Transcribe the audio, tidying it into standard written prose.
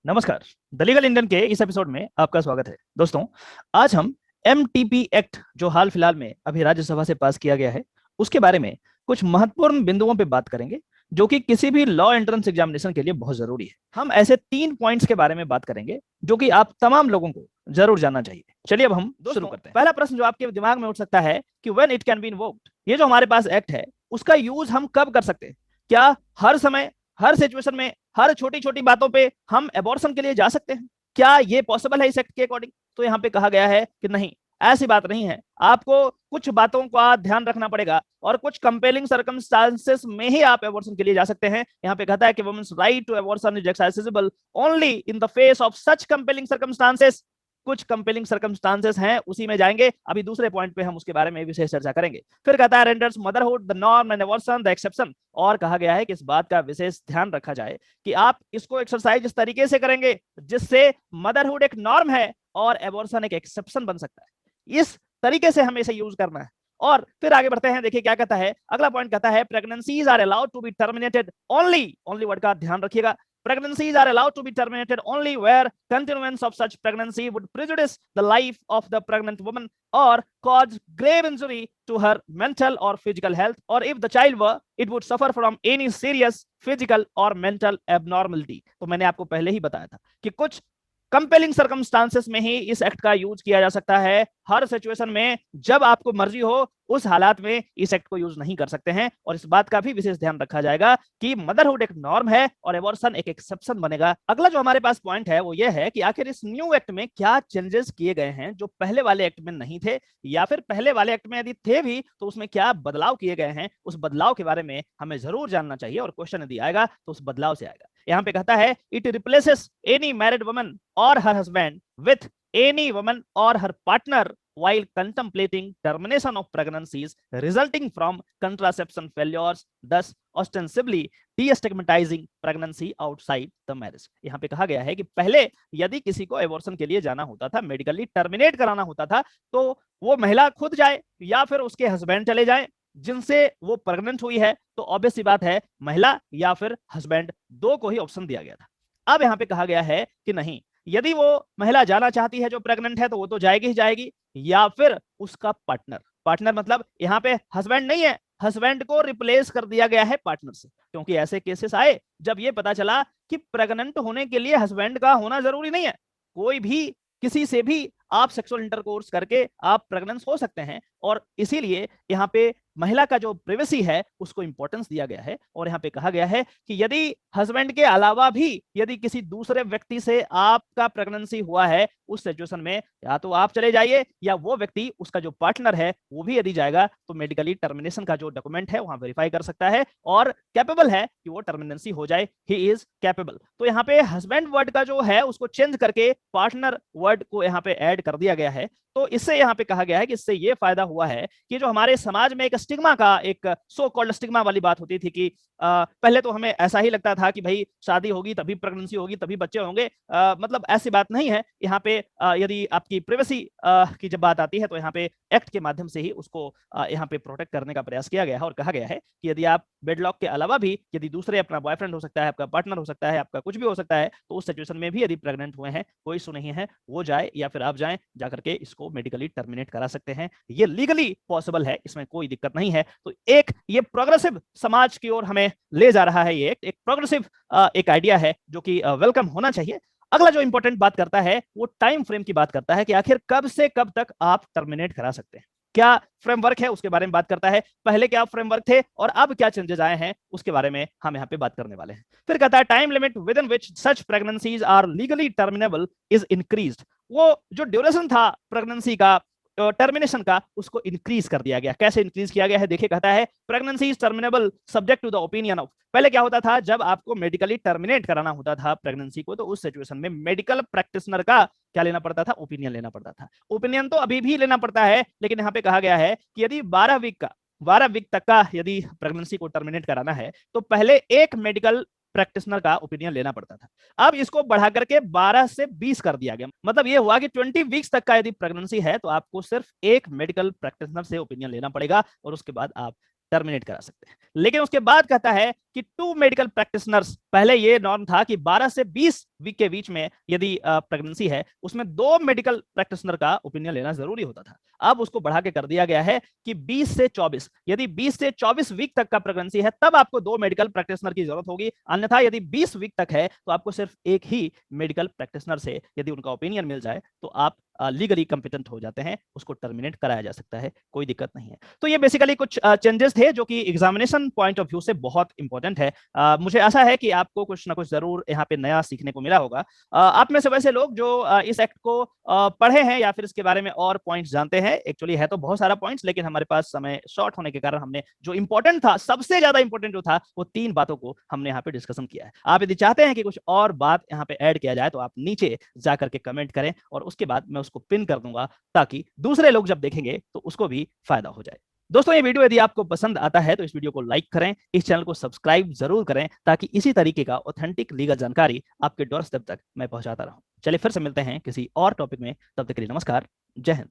नमस्कार। The legal Indian के इस एपिसोड में आपका स्वागत है। दोस्तों, आज हम एमटीपी एक्ट जो हाल फिलहाल में अभी राज्यसभा से पास किया गया है उसके बारे में कुछ महत्वपूर्ण बिंदुओं पे बात करेंगे जो कि किसी भी लॉ एंट्रेंस एग्जामिनेशन के लिए बहुत जरूरी है। हम ऐसे 3 पॉइंट्स के बारे में बात करेंगे जो कि आप तमाम लोगों को जरूर जानना चाहिए। चलिए अब हम शुरू करते हैं। पहला प्रश्न जो आपके दिमाग में उठ सकता है कि when it can be invoked, ये जो हमारे पास एक्ट है उसका यूज हम कब कर सकते हैं? क्या हर समय, हर सिचुएशन में, हर छोटी छोटी बातों पे हम एबॉर्शन के लिए जा सकते हैं? क्या ये पॉसिबल है इस एक्ट के अकॉर्डिंग? तो यहाँ पे कहा गया है कि नहीं, ऐसी बात नहीं है। आपको कुछ बातों का ध्यान रखना पड़ेगा और कुछ कंपेलिंग सर्कमस्टांसेस में ही आप एबॉर्शन के लिए जा सकते हैं। यहाँ पे कहता है कि women's right to abortion is accessible only in the face of such compelling circumstances. कुछ कंपेलिंग सर्कमस्टांसेस हैं, उसी में जाएंगे। अभी दूसरे पॉइंट पे हम उसके बारे में विशेष चर्चा करेंगे। फिर कहता है renders motherhood the norm and abortion the exception. और कहा गया है कि इस बात का विशेष ध्यान रखा जाए कि आप इसको एक्सरसाइज इस तरीके से करेंगे जिससे मदरहुड एक नॉर्म है और एबॉर्शन एक एक्सेप्शन बन सकता है। इस तरीके से हमें इसे यूज करना है। और फिर आगे बढ़ते हैं। देखिए क्या कहता है। अगला पॉइंट कहता है pregnancies are allowed to be terminated only, only word का ध्यान रखिएगा। Pregnancies are allowed to be terminated only where continuance of such pregnancy would prejudice the life of the pregnant woman or cause grave injury to her mental or physical health, or if the child were, it would suffer from any serious physical or mental abnormality। तो मैंने आपको पहले ही बताया था कि कुछ compelling circumstances में ही इस एक्ट का यूज किया जा सकता है। हर सिचुएशन में जब आपको मर्जी हो उस हालात में इस एक्ट को यूज नहीं कर सकते हैं। और इस बात का भी विशेष ध्यान रखा जाएगा कि मदरहुड एक नॉर्म है और एबॉर्शन एक एक्सेप्शन बनेगा। अगला जो हमारे पास पॉइंट है वो ये है कि आखिर इस न्यू एक्ट में क्या चेंजेस किए गए हैं जो पहले वाले एक्ट में नहीं थे, या फिर पहले वाले एक्ट में यदि थे भी तो उसमें क्या बदलाव किए गए हैं। उस बदलाव के बारे में हमें जरूर जानना चाहिए और क्वेश्चन यदि आएगा तो उस बदलाव से आएगा। यहाँ पे कहता है it replaces any married woman और her husband with any woman और her partner while contemplating termination of pregnancies resulting from contraception failures, thus ostensibly destigmatizing pregnancy outside the marriage। यहाँ पे कहा गया है कि पहले यदि किसी को एबॉर्शन के लिए जाना होता था, मेडिकली टर्मिनेट कराना होता था, तो वो महिला खुद जाए या फिर उसके हस्बैंड चले जाए जिनसे वो प्रेग्नेंट हुई है। तो ऑब्वियस सी बात है महिला या फिर हस्बैंड, दो को ही ऑप्शन दिया गया था। अब यहाँ पे कहा गया है कि नहीं, यदि वो महिला जाना चाहती है जो प्रेग्नेंट है तो वो तो जाएगी ही जाएगी, या फिर उसका पार्टनर, पार्टनर मतलब यहाँ पे हस्बैंड नहीं है, हस्बैंड को रिप्लेस कर दिया गया है पार्टनर से। क्योंकि ऐसे केसेस आए जब ये पता चला कि प्रेग्नेंट होने के लिए हस्बैंड का होना जरूरी नहीं है, कोई भी किसी से भी आप सेक्सुअल इंटरकोर्स करके आप प्रेग्नेंस हो सकते हैं। और इसीलिए यहाँ पे महिला का जो प्राइवेसी है उसको इंपॉर्टेंस दिया गया है। और यहाँ पे कहा गया है कि यदि हस्बैंड के अलावा भी यदि किसी दूसरे व्यक्ति से आपका प्रेगनेंसी हुआ है उस सिचुएशन में या तो आप चले जाइए या वो व्यक्ति, उसका जो पार्टनर है वो भी यदि जाएगा तो मेडिकली टर्मिनेशन का जो डॉक्यूमेंट है वहां वेरीफाई कर सकता है और कैपेबल है कि वो टर्मिनेंसी हो जाए। He is capable. तो यहाँ पे हस्बैंड वर्ड का जो है उसको चेंज करके पार्टनर वर्ड को यहाँ पे ऐड कर दिया गया है। तो इससे यहाँ पे कहा गया है कि इससे ये फायदा हुआ है कि जो हमारे समाज में एक स्टिग्मा का, एक सो कॉल्ड स्टिग्मा वाली बात होती थी कि पहले तो हमें ऐसा ही लगता था कि भाई शादी होगी तभी प्रेगनेंसी होगी तभी बच्चे होंगे। मतलब ऐसी बात नहीं है। यहाँ पे यदि आपकी प्राइवेसी की जब बात आती है तो यहाँ पे एक्ट के माध्यम से ही उसको यहाँ पे प्रोटेक्ट करने का प्रयास किया गया है। और कहा गया है कि यदि आप बेडलॉक के अलावा भी यदि दूसरे, अपना बॉयफ्रेंड हो सकता है, आपका पार्टनर हो सकता है, आपका कुछ भी हो सकता है, तो उस सिचुएशन में भी यदि प्रेग्नेंट हुए हैं कोई इशू नहीं है, वो जाए या फिर आप जाएं, जाकर के इसको मेडिकली टर्मिनेट करा सकते हैं। ये लीगली पॉसिबल है, इसमें कोई दिक्कत नहीं है। तो एक ये प्रोग्रेसिव समाज की ओर हमें ले जा रहा है। ये एक प्रोग्रेसिव एक आइडिया है जो कि वेलकम होना चाहिए। अगला जो इंपॉर्टेंट बात करता है वो टाइम फ्रेम की बात करता है कि आखिर कब से कब तक आप टर्मिनेट करा सकते हैं, क्या फ्रेमवर्क है, उसके बारे में बात करता है। पहले क्या फ्रेमवर्क थे और अब क्या चेंजेस आए हैं उसके बारे में हम यहाँ पे बात करने वाले हैं। फिर कहता है time limit within which such pregnancies are legally terminable is increased. वो जो ड्यूरेशन था प्रेगनेंसी का, टर्मिनेशन का, उसको इंक्रीज कर दिया गया। कैसे इंक्रीज किया गया है देखिए, कहता है pregnancy is terminable subject to the opinion of. पहले क्या होता था, जब आपको मेडिकली टर्मिनेट कराना होता था प्रेगनेंसी को तो उस सिचुएशन में मेडिकल प्रैक्टिशनर का क्या लेना पड़ता था, ओपिनियन लेना पड़ता था। ओपिनियन तो अभी भी लेना पड़ता है, लेकिन यहाँ पे कहा गया है कि यदि 12 वीक तक का यदि प्रेगनेंसी को टर्मिनेट कराना है तो पहले एक मेडिकल प्रैक्टिशनर का ओपिनियन लेना पड़ता था। अब इसको बढ़ा करके 12 से 20 कर दिया गया। मतलब ये हुआ कि 20 वीक्स तक का यदि प्रेगनेंसी है तो आपको सिर्फ एक मेडिकल प्रैक्टिशनर से ओपिनियन लेना पड़ेगा और उसके बाद आप टर्मिनेट करा सकते हैं। लेकिन उसके बाद कहता है कि 2 मेडिकल प्रैक्टिशनर्स, पहले ये नॉर्म था कि 12 से 20 वीक के बीच में यदि प्रेगनेंसी है उसमें 2 मेडिकल प्रैक्टिशनर का ओपिनियन लेना जरूरी होता था। अब उसको बढ़ा के कर दिया गया है कि 20 से 24, यदि 20 से 24 वीक तक का प्रेगनेंसी है तब आपको 2 मेडिकल प्रैक्टिशनर की जरूरत होगी, अन्यथा यदि 20 वीक तक है तो आपको सिर्फ एक ही मेडिकल प्रैक्टिशनर से यदि उनका ओपिनियन मिल जाए तो आप लीगली कंपिटेंट हो जाते हैं, उसको टर्मिनेट कराया जा सकता है, कोई दिक्कत नहीं है। तो ये बेसिकली कुछ चेंजेस थे जो कि एग्जामिनेशन पॉइंट ऑफ व्यू से बहुत इंपॉर्टेंट है। मुझे आशा है कि आपको कुछ ना कुछ जरूर यहाँ पे नया सीखने को मिला होगा। आप में से वैसे लोग जो इस एक्ट को पढ़े हैं या फिर इसके बारे में और पॉइंट्स जानते हैं, एक्चुअली है तो बहुत सारा पॉइंट्स, लेकिन हमारे पास समय शॉर्ट होने के कारण हमने जो इंपॉर्टेंट था, सबसे ज्यादा इंपॉर्टेंट जो था, वो 3 बातों को हमने यहाँ पे डिस्कशन किया है। आप यदि चाहते हैं कि कुछ और बात यहाँ पे ऐड किया जाए तो आप नीचे जाकर के कमेंट करें और उसके बाद मैं उसको पिन कर दूंगा ताकि दूसरे लोग जब देखेंगे तो उसको भी फायदा हो जाए। दोस्तों, ये वीडियो यदि आपको पसंद आता है तो इस वीडियो को लाइक करें, इस चैनल को सब्सक्राइब जरूर करें ताकि इसी तरीके का ऑथेंटिक लीगल जानकारी आपके डोरस्टेप तक मैं पहुंचाता रहूं। चलिए फिर से मिलते हैं किसी और टॉपिक में, तब तक के लिए नमस्कार, जय हिंद।